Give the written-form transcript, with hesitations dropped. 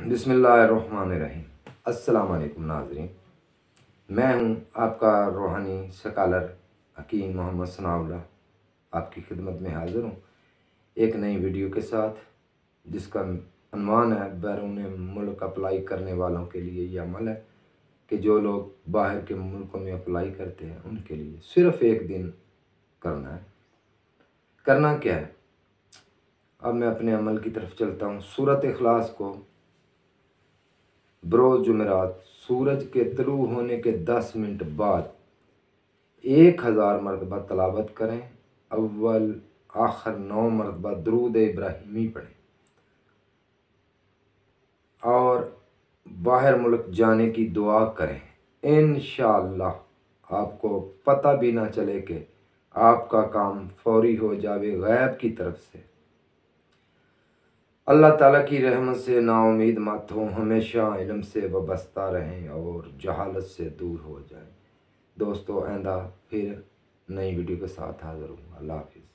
بسم اللہ الرحمن الرحیم۔ السلام علیکم ناظرین، میں ہوں آپ کا روحانی سکالر حکیم محمد ثناء اللہ، آپ کی خدمت میں حاضر ہوں ایک نئی ویڈیو کے ساتھ، جس کا عنوان ہے بیرون ملک اپلائی کرنے والوں کے لیے یہ عمل ہے کہ جو لوگ باہر کے ملکوں میں اپلائی کرتے ہیں ان کے لیے صرف ایک دن کرنا ہے۔ کرنا کیا ہے؟ اب میں اپنے عمل کی طرف چلتا ہوں۔ سورۃ اخلاص کو بروز جمعرات سورج کے طلوع ہونے کے 10 منٹ بعد 1000 مرتبہ تلاوت کریں۔ اول آخر 9 مرتبہ درود ابراہیمی پڑھیں اور باہر ملک جانے کی دعا کریں۔ انشاءاللہ آپ کو پتہ بھی نہ چلے کہ آپ کا کام فوری ہو جاوے غیب کی طرف سے۔ اللہ تعالیٰ کی رحمت سے نا امید مت ہوں، ہمیشہ علم سے وابستہ رہیں اور جہالت سے دور ہو جائیں۔ دوستو، آئندہ پھر نئی ویڈیو کے ساتھ حاضر ہوں۔ اللہ حافظ۔